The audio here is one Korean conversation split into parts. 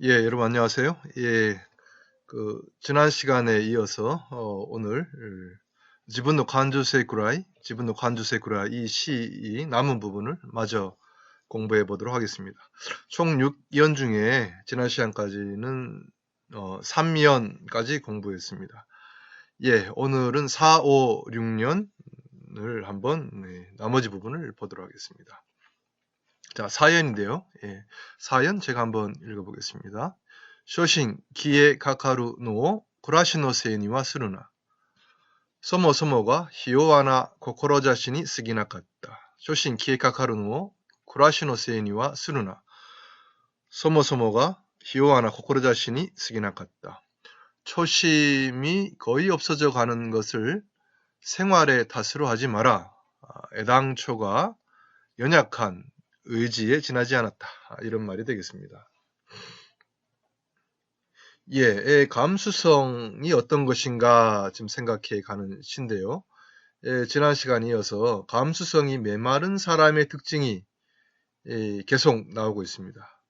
예, 여러분 안녕하세요. 예, 지난 시간에 이어서 오늘 지분노 간주세 구라이, 지분노 간주세 구라이 이 시 남은 부분을 마저 공부해 보도록 하겠습니다. 총 6연 중에 지난 시간까지는 3연까지 공부했습니다. 예, 오늘은 4, 5, 6년을 한번 나머지 부분을 보도록 하겠습니다. 자, 사연인데요. 예, 사연 제가 한번 읽어보겠습니다. 쇼신 기에 카카루 노 구라시노 세니와 스루나 소모소모가 히요와나 코코로자시니 쓰기나 같다. 쇼신 기에 카카루 노 구라시노 세니와 스루나 소모소모가 히요와나 코코로자시니 쓰기나 같다. 초심이 거의 없어져 가는 것을 생활의 탓으로 하지 마라. 애당초가 연약한 의지에 지나지 않았다. 이런 말이 되겠습니다. 예, 감수성이 어떤 것인가 좀 생각해 가는 시인데요. 예, 지난 시간에 이어서 감수성이 메마른 사람의 특징이 계속 나오고 있습니다.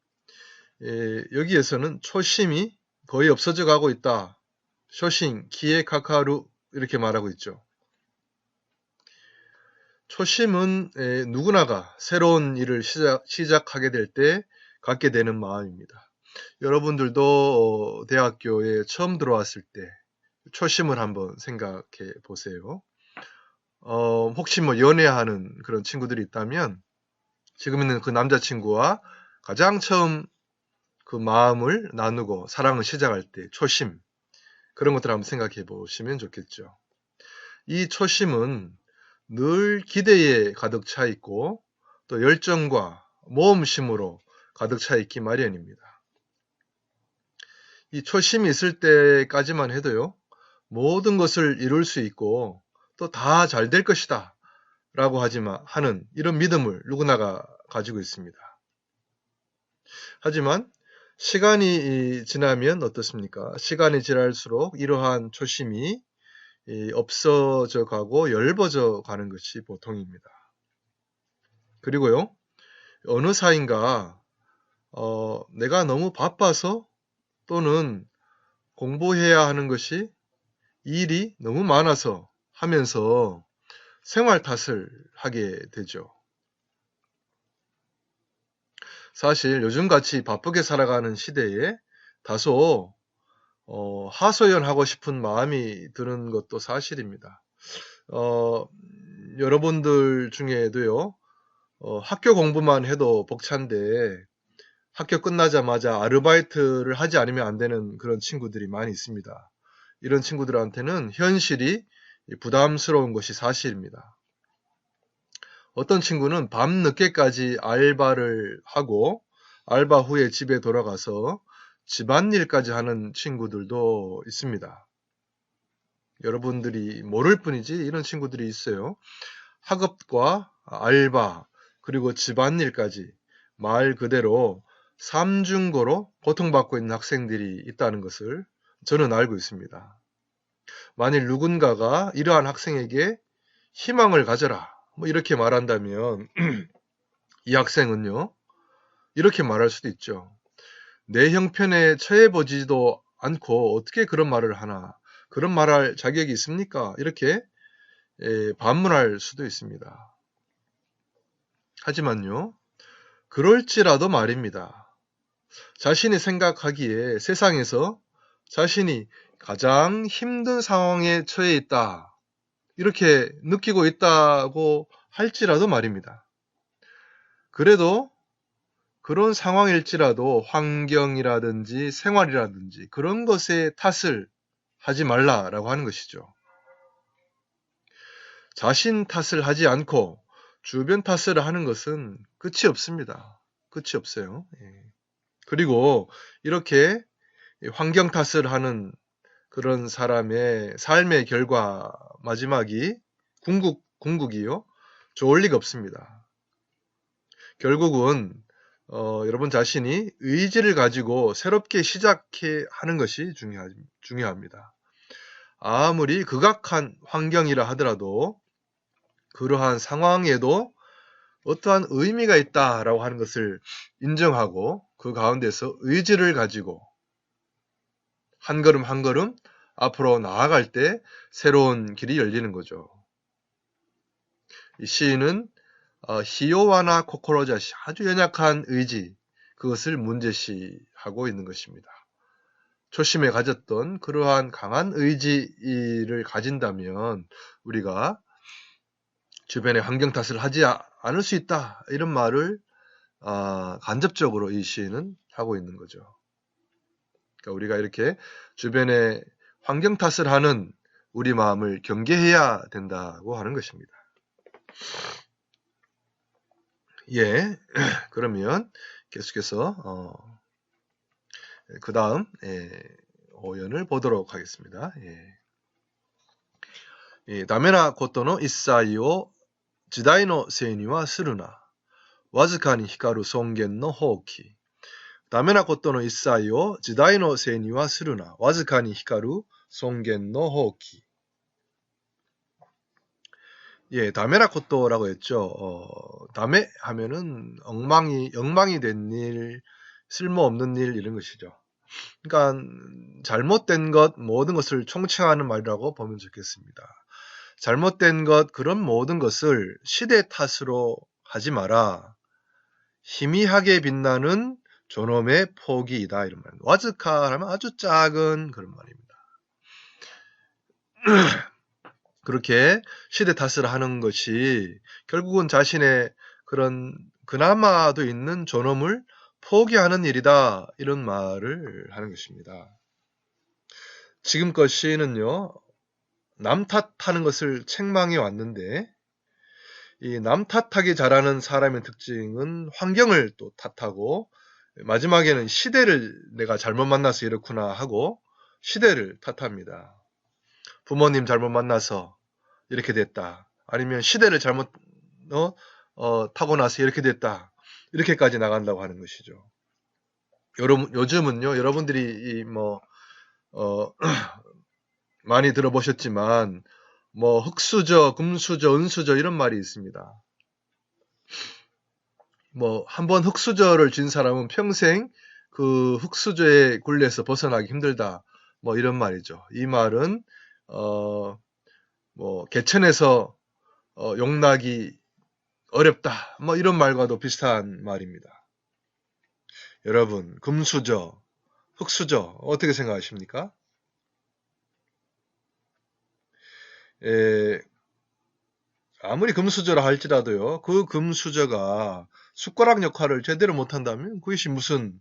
예, 여기에서는 초심이 거의 없어져 가고 있다. 쇼신, 기에 카카루 이렇게 말하고 있죠. 초심은 누구나가 새로운 일을 시작하게 될 때 갖게 되는 마음입니다. 여러분들도 대학교에 처음 들어왔을 때 초심을 한번 생각해 보세요. 혹시 뭐 연애하는 그런 친구들이 있다면 지금 있는 그 남자친구와 가장 처음 그 마음을 나누고 사랑을 시작할 때 초심, 그런 것들 한번 생각해 보시면 좋겠죠. 이 초심은 늘 기대에 가득 차 있고 또 열정과 모험심으로 가득 차 있기 마련입니다. 이 초심이 있을 때까지만 해도요, 모든 것을 이룰 수 있고 또 다 잘 될 것이다 라고 하는 이런 믿음을 누구나가 가지고 있습니다. 하지만 시간이 지나면 어떻습니까? 시간이 지날수록 이러한 초심이 없어져 가고 엷어져 가는 것이 보통입니다. 그리고요, 어느 사이인가 내가 너무 바빠서 또는 공부해야 하는 것이 일이 너무 많아서 하면서 생활 탓을 하게 되죠. 사실 요즘같이 바쁘게 살아가는 시대에 다소 하소연하고 싶은 마음이 드는 것도 사실입니다. 여러분들 중에도요, 학교 공부만 해도 벅찬데 학교 끝나자마자 아르바이트를 하지 않으면 안 되는 그런 친구들이 많이 있습니다. 이런 친구들한테는 현실이 부담스러운 것이 사실입니다. 어떤 친구는 밤늦게까지 알바를 하고 알바 후에 집에 돌아가서 집안일까지 하는 친구들도 있습니다. 여러분들이 모를 뿐이지 이런 친구들이 있어요. 학업과 알바 그리고 집안일까지 말 그대로 삼중고로 고통받고 있는 학생들이 있다는 것을 저는 알고 있습니다. 만일 누군가가 이러한 학생에게 희망을 가져라 뭐 이렇게 말한다면 이 학생은요, 이렇게 말할 수도 있죠. 내 형편에 처해보지도 않고 어떻게 그런 말을 하나, 그런 말할 자격이 있습니까? 이렇게 반문할 수도 있습니다. 하지만요, 그럴지라도 말입니다. 자신이 생각하기에 세상에서 자신이 가장 힘든 상황에 처해 있다, 이렇게 느끼고 있다고 할지라도 말입니다. 그래도 그런 상황일지라도 환경이라든지 생활이라든지 그런 것에 탓을 하지 말라라고 하는 것이죠. 자신 탓을 하지 않고 주변 탓을 하는 것은 끝이 없습니다. 끝이 없어요. 예. 그리고 이렇게 환경 탓을 하는 그런 사람의 삶의 결과 마지막이 궁극이요. 좋을 리가 없습니다. 결국은 여러분 자신이 의지를 가지고 새롭게 시작해 하는 것이 중요합니다. 아무리 극악한 환경이라 하더라도 그러한 상황에도 어떠한 의미가 있다라고 하는 것을 인정하고 그 가운데서 의지를 가지고 한 걸음 한 걸음 앞으로 나아갈 때 새로운 길이 열리는 거죠. 이 시인은 히요와나 코코로자시, 아주 연약한 의지, 그것을 문제시하고 있는 것입니다. 초심에 가졌던 그러한 강한 의지를 가진다면 우리가 주변의 환경 탓을 하지 않을 수 있다, 이런 말을 간접적으로 이 시인은 하고 있는 거죠. 그러니까 우리가 이렇게 주변의 환경 탓을 하는 우리 마음을 경계해야 된다고 하는 것입니다. 예, 그러면 계속해서 그 다음 오연을 보도록 하겠습니다. 다메나 코토노 이사이を時代のせいにはするな。わずかに光る尊厳の放棄。ダメなことの一切を時代のせいにはするな。わずかに光る尊厳の放棄。예, 다메나 코토라고 했죠. 다메 하면은 엉망이 된 일, 쓸모없는 일, 이런 것이죠. 그러니까 잘못된 것, 모든 것을 총칭하는 말이라고 보면 좋겠습니다. 잘못된 것, 그런 모든 것을 시대 탓으로 하지 마라. 희미하게 빛나는 존엄의 포기이다, 이런 말입니다. 와즈카 하면 아주 작은 그런 말입니다. 그렇게 시대 탓을 하는 것이 결국은 자신의 그런 그나마도 있는 존엄을 포기하는 일이다, 이런 말을 하는 것입니다. 지금껏 시인은요, 남 탓하는 것을 책망해 왔는데, 이 남 탓하기 잘하는 사람의 특징은 환경을 또 탓하고, 마지막에는 시대를 내가 잘못 만나서 이렇구나 하고 시대를 탓합니다. 부모님 잘못 만나서 이렇게 됐다. 아니면 시대를 잘못 타고 나서 이렇게 됐다. 이렇게까지 나간다고 하는 것이죠. 요즘은요, 여러분들이 많이 들어보셨지만 흙수저, 금수저, 은수저 이런 말이 있습니다. 한번 흙수저를 진 사람은 평생 그 흙수저의 굴레에서 벗어나기 힘들다. 이런 말이죠. 이 말은 개천에서 용나기 어렵다. 이런 말과도 비슷한 말입니다. 여러분, 금수저, 흙수저 어떻게 생각하십니까? 아무리 금수저라 할지라도요, 그 금수저가 숟가락 역할을 제대로 못한다면 그것이 무슨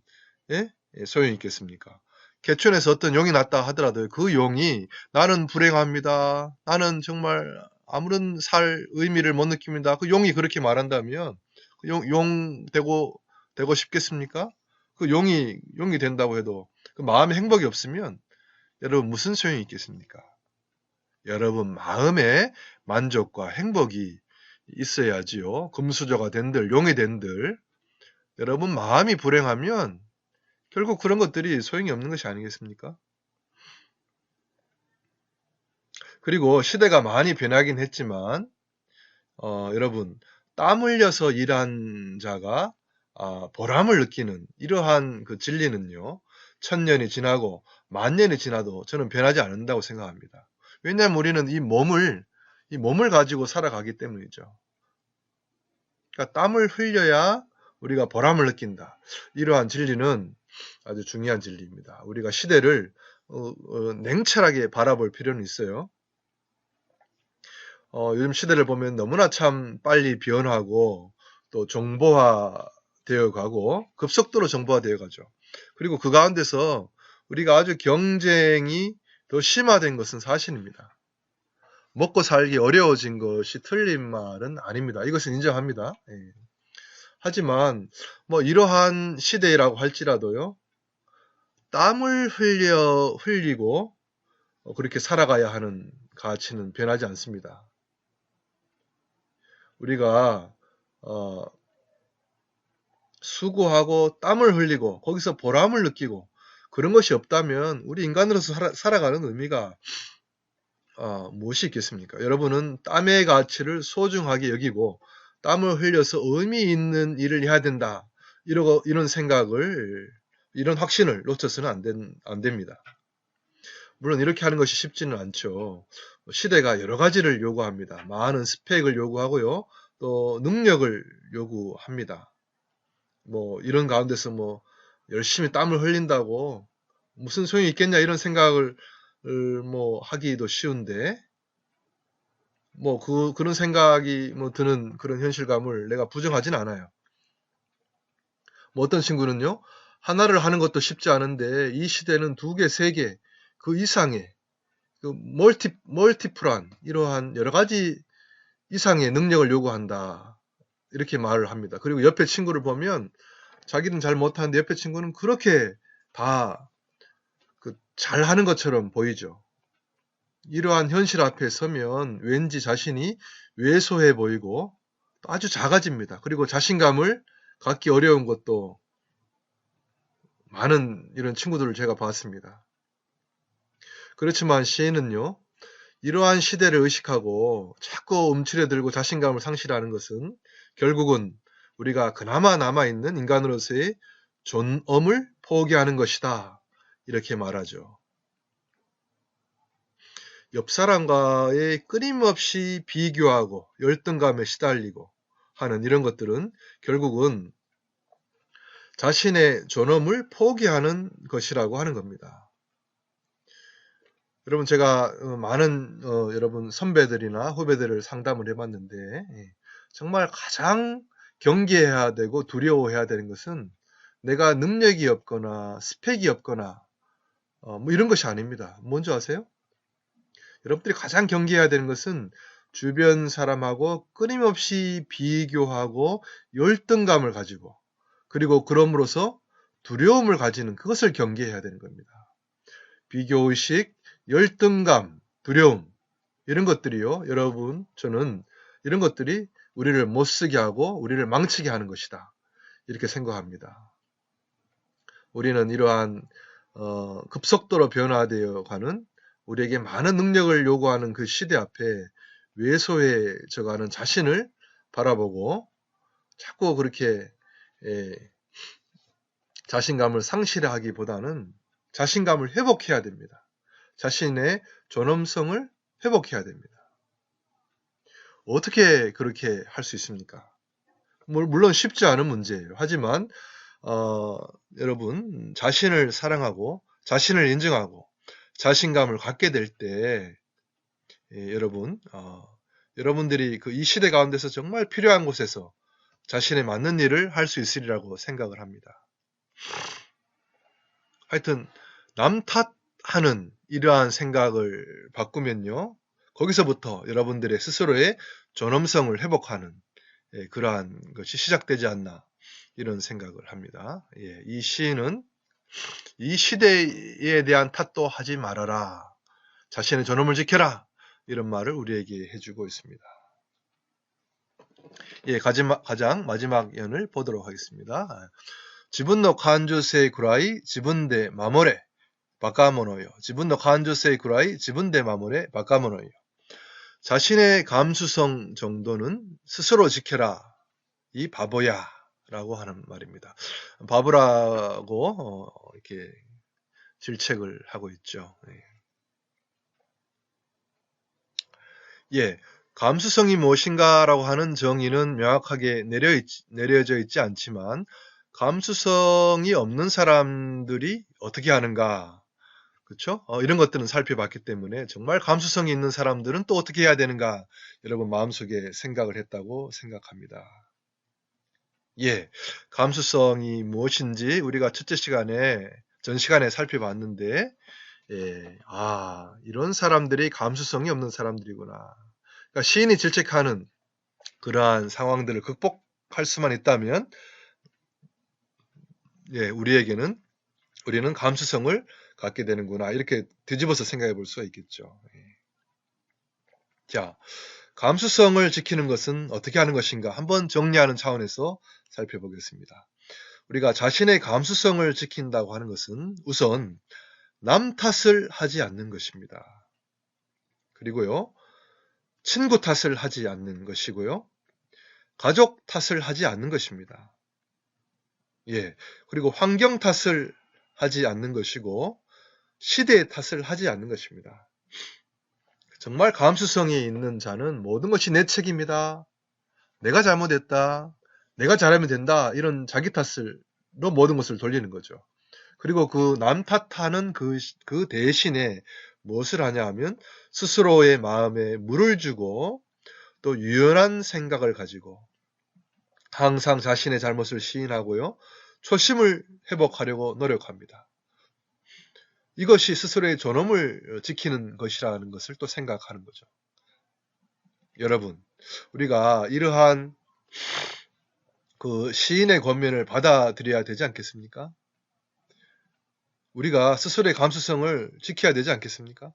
소용이 있겠습니까? 개천에서 어떤 용이 났다 하더라도 그 용이 나는 불행합니다. 나는 정말 아무런 살 의미를 못 느낍니다. 그 용이 그렇게 말한다면 용 되고 싶겠습니까? 그 용이 된다고 해도 그 마음에 행복이 없으면 여러분 무슨 소용이 있겠습니까? 여러분 마음에 만족과 행복이 있어야지요. 금수저가 된들 용이 된들 여러분 마음이 불행하면 결국 그런 것들이 소용이 없는 것이 아니겠습니까? 그리고 시대가 많이 변하긴 했지만 여러분 땀 흘려서 일한 자가 보람을 느끼는 이러한 그 진리는요. 1000년이 지나고 10,000년이 지나도 저는 변하지 않는다고 생각합니다. 왜냐하면 우리는 이 몸을 가지고 살아가기 때문이죠. 그러니까 땀을 흘려야 우리가 보람을 느낀다. 이러한 진리는 아주 중요한 진리입니다. 우리가 시대를 냉철하게 바라볼 필요는 있어요. 요즘 시대를 보면 너무나 참 빨리 변하고 또 정보화 되어 가고 급속도로 정보화 되어 가죠. 그리고 그 가운데서 우리가 아주 경쟁이 더 심화된 것은 사실입니다. 먹고 살기 어려워진 것이 틀린 말은 아닙니다. 이것은 인정합니다. 하지만 이러한 시대라고 할지라도요. 땀을 흘리고 그렇게 살아가야 하는 가치는 변하지 않습니다. 우리가 수고하고 땀을 흘리고 거기서 보람을 느끼고 그런 것이 없다면 우리 인간으로서 살아가는 의미가 무엇이 있겠습니까? 여러분은 땀의 가치를 소중하게 여기고 땀을 흘려서 의미 있는 일을 해야 된다. 이런 생각을, 이런 확신을 놓쳐서는 안 됩니다. 물론 이렇게 하는 것이 쉽지는 않죠. 시대가 여러 가지를 요구합니다. 많은 스펙을 요구하고요. 또 능력을 요구합니다. 이런 가운데서 열심히 땀을 흘린다고 무슨 소용이 있겠냐 이런 생각을 하기도 쉬운데, 그런 생각이 드는 그런 현실감을 내가 부정하진 않아요. 어떤 친구는요, 하나를 하는 것도 쉽지 않은데 이 시대는 2개, 3개, 그 이상의 그 멀티플한 이러한 여러 가지 이상의 능력을 요구한다. 이렇게 말을 합니다. 그리고 옆에 친구를 보면 자기는 잘 못하는데 옆에 친구는 그렇게 다 잘하는 것처럼 보이죠. 이러한 현실 앞에 서면 왠지 자신이 왜소해 보이고 아주 작아집니다. 그리고 자신감을 갖기 어려운 것도 많은 이런 친구들을 제가 봤습니다. 그렇지만 시인은요, 이러한 시대를 의식하고 자꾸 움츠려들고 자신감을 상실하는 것은 결국은 우리가 그나마 남아있는 인간으로서의 존엄을 포기하는 것이다. 이렇게 말하죠. 옆 사람과의 끊임없이 비교하고 열등감에 시달리고 하는 이런 것들은 결국은 자신의 존엄을 포기하는 것이라고 하는 겁니다. 여러분, 제가 많은 여러분 선배들이나 후배들을 상담을 해봤는데 정말 가장 경계해야 되고 두려워해야 되는 것은 내가 능력이 없거나 스펙이 없거나 이런 것이 아닙니다. 뭔지 아세요? 여러분들이 가장 경계해야 되는 것은 주변 사람하고 끊임없이 비교하고 열등감을 가지고, 그리고 그럼으로써 두려움을 가지는 그것을 경계해야 되는 겁니다. 비교의식, 열등감, 두려움, 이런 것들이요, 여러분, 저는 이런 것들이 우리를 못쓰게 하고 우리를 망치게 하는 것이다. 이렇게 생각합니다. 우리는 이러한 급속도로 변화되어 가는, 우리에게 많은 능력을 요구하는 그 시대 앞에 왜소해져 가는 자신을 바라보고 자꾸 그렇게 자신감을 상실하기보다는 자신감을 회복해야 됩니다. 자신의 존엄성을 회복해야 됩니다. 어떻게 그렇게 할 수 있습니까? 물론 쉽지 않은 문제예요. 하지만 여러분, 자신을 사랑하고 자신을 인정하고 자신감을 갖게 될 때, 여러분, 여러분들이 이 시대 가운데서 정말 필요한 곳에서 자신에 맞는 일을 할 수 있으리라고 생각을 합니다. 하여튼 남 탓하는 이러한 생각을 바꾸면요, 거기서부터 여러분들의 스스로의 존엄성을 회복하는 그러한 것이 시작되지 않나, 이런 생각을 합니다. 이 시인은 이 시대에 대한 탓도 하지 말아라, 자신의 존엄을 지켜라, 이런 말을 우리에게 해주고 있습니다. 가장 마지막 연을 보도록 하겠습니다. 自分の感受性くらい自分で守れ、バカ者よ。自分の感受性くらい自分で守れ、バカ者よ. 자신의 감수성 정도는 스스로 지켜라, 이 바보야 라고 하는 말입니다. 바보라고 이렇게 질책을 하고 있죠. 감수성이 무엇인가라고 하는 정의는 명확하게 내려져 있지 않지만, 감수성이 없는 사람들이 어떻게 하는가, 그렇죠? 이런 것들은 살펴봤기 때문에 정말 감수성이 있는 사람들은 또 어떻게 해야 되는가, 여러분 마음속에 생각을 했다고 생각합니다. 감수성이 무엇인지 우리가 전 시간에 살펴봤는데, 이런 사람들이 감수성이 없는 사람들이구나. 그러니까 시인이 질책하는 그러한 상황들을 극복할 수만 있다면, 우리는 감수성을 갖게 되는구나, 이렇게 뒤집어서 생각해 볼 수가 있겠죠. 자, 감수성을 지키는 것은 어떻게 하는 것인가, 한번 정리하는 차원에서 살펴보겠습니다. 우리가 자신의 감수성을 지킨다고 하는 것은 우선 남 탓을 하지 않는 것입니다. 그리고요, 친구 탓을 하지 않는 것이고요, 가족 탓을 하지 않는 것입니다. 예. 그리고 환경 탓을 하지 않는 것이고 시대의 탓을 하지 않는 것입니다. 정말 감수성이 있는 자는 모든 것이 내 책임이다. 내가 잘못했다. 내가 잘하면 된다. 이런 자기 탓으로 모든 것을 돌리는 거죠. 그리고 그 남 탓하는 그 대신에 무엇을 하냐 하면 스스로의 마음에 물을 주고 또 유연한 생각을 가지고 항상 자신의 잘못을 시인하고요. 초심을 회복하려고 노력합니다. 이것이 스스로의 존엄을 지키는 것이라는 것을 또 생각하는 거죠. 여러분, 우리가 이러한 그 시인의 권면을 받아들여야 되지 않겠습니까? 우리가 스스로의 감수성을 지켜야 되지 않겠습니까?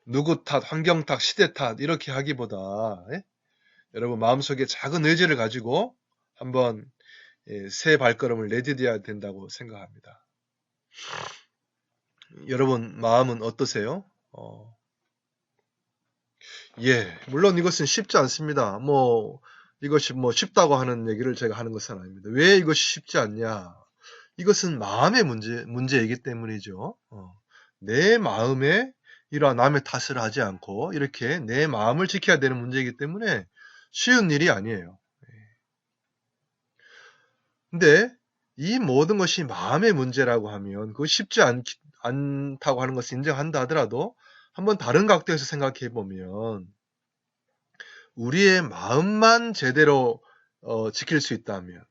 누구 탓, 환경 탓, 시대 탓 이렇게 하기보다 여러분 마음속에 작은 의지를 가지고 한번 새 발걸음을 내디뎌야 된다고 생각합니다. 여러분 마음은 어떠세요? 물론 이것은 쉽지 않습니다. 이것이 쉽다고 하는 얘기를 제가 하는 것은 아닙니다. 왜 이것이 쉽지 않냐? 이것은 마음의 문제이기 때문이죠. 내 마음에 이러한 남의 탓을 하지 않고 이렇게 내 마음을 지켜야 되는 문제이기 때문에 쉬운 일이 아니에요. 근데 이 모든 것이 마음의 문제라고 하면 그거 쉽지 않다고 하는 것을 인정한다 하더라도 한번 다른 각도에서 생각해 보면 우리의 마음만 제대로 지킬 수 있다면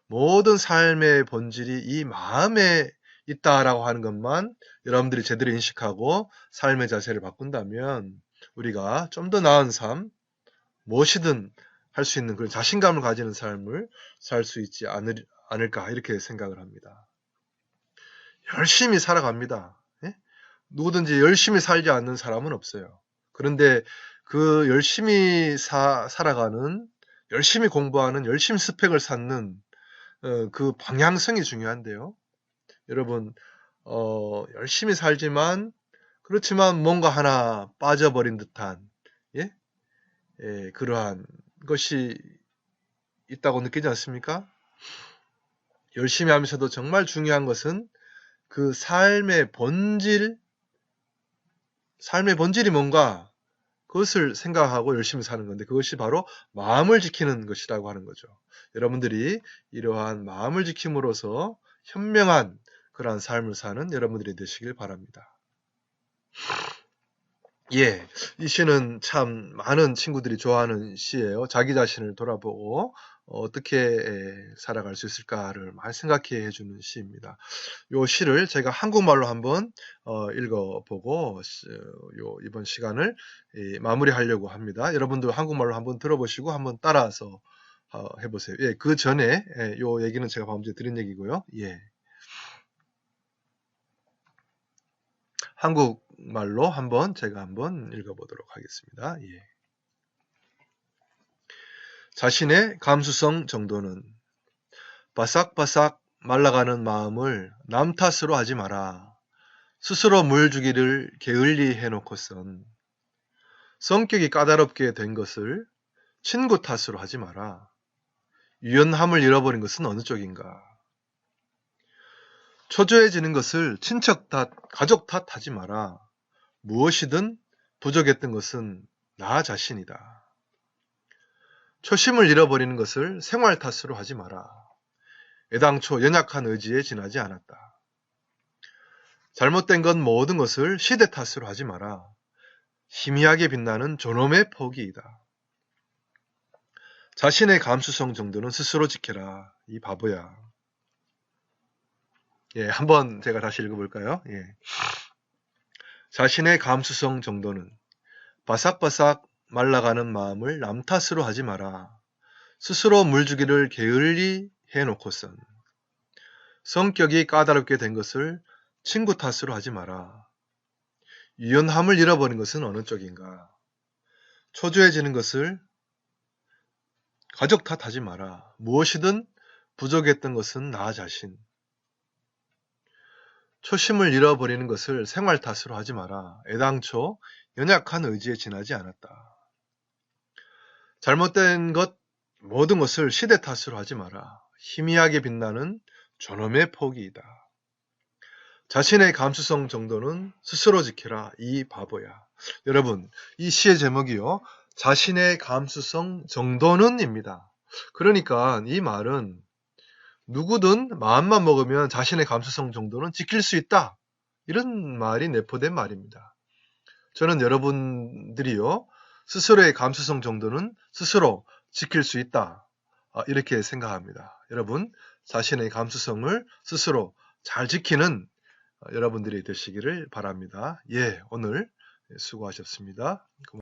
모든 삶의 본질이 이 마음에 있다라고 하는 것만 여러분들이 제대로 인식하고 삶의 자세를 바꾼다면 우리가 좀 더 나은 삶, 무엇이든 할 수 있는 그런 자신감을 가지는 삶을 살 수 있지 않을까 이렇게 생각을 합니다. 열심히 살아갑니다. 예? 누구든지 열심히 살지 않는 사람은 없어요. 그런데 그 열심히 살아가는, 열심히 공부하는, 열심히 스펙을 쌓는 그 방향성이 중요한데요. 여러분, 열심히 살지만, 그렇지만 뭔가 하나 빠져버린 듯한, 예? 그러한 것이 있다고 느끼지 않습니까? 열심히 하면서도 정말 중요한 것은 그 삶의 본질이 뭔가 그것을 생각하고 열심히 사는 건데 그것이 바로 마음을 지키는 것이라고 하는 거죠. 여러분들이 이러한 마음을 지킴으로써 현명한 그러한 삶을 사는 여러분들이 되시길 바랍니다. 이 시는 참 많은 친구들이 좋아하는 시예요. 자기 자신을 돌아보고 어떻게 살아갈 수 있을까를 많이 생각해 해주는 시입니다. 이 시를 제가 한국말로 한번 읽어보고 이번 시간을 마무리하려고 합니다. 여러분도 한국말로 한번 들어보시고 한번 따라서 해보세요. 그 전에 이 얘기는 제가 방금 전에 드린 얘기고요. 한국말로 제가 한번 읽어보도록 하겠습니다. 자신의 감수성 정도는 바싹바싹 말라가는 마음을 남 탓으로 하지 마라. 스스로 물 주기를 게을리 해놓고선 성격이 까다롭게 된 것을 친구 탓으로 하지 마라. 유연함을 잃어버린 것은 어느 쪽인가? 초조해지는 것을 친척 탓, 가족 탓하지 마라. 무엇이든 부족했던 것은 나 자신이다. 초심을 잃어버리는 것을 생활 탓으로 하지 마라. 애당초 연약한 의지에 지나지 않았다. 잘못된 건 모든 것을 시대 탓으로 하지 마라. 희미하게 빛나는 존엄의 포기이다. 자신의 감수성 정도는 스스로 지켜라. 이 바보야. 한번 제가 다시 읽어볼까요? 자신의 감수성 정도는 바삭바삭 말라가는 마음을 남 탓으로 하지 마라. 스스로 물주기를 게을리 해놓고선 성격이 까다롭게 된 것을 친구 탓으로 하지 마라. 유연함을 잃어버린 것은 어느 쪽인가? 초조해지는 것을 가족 탓하지 마라. 무엇이든 부족했던 것은 나 자신. 초심을 잃어버리는 것을 생활 탓으로 하지 마라. 애당초 연약한 의지에 지나지 않았다. 잘못된 것 모든 것을 시대 탓으로 하지 마라. 희미하게 빛나는 존엄의 포기이다. 자신의 감수성 정도는 스스로 지켜라, 이 바보야. 여러분, 이 시의 제목이요. 자신의 감수성 정도는입니다. 그러니까 이 말은 누구든 마음만 먹으면 자신의 감수성 정도는 지킬 수 있다. 이런 말이 내포된 말입니다. 저는 여러분들이요. 스스로의 감수성 정도는 스스로 지킬 수 있다. 이렇게 생각합니다. 여러분, 자신의 감수성을 스스로 잘 지키는 여러분들이 되시기를 바랍니다. 예, 오늘 수고하셨습니다.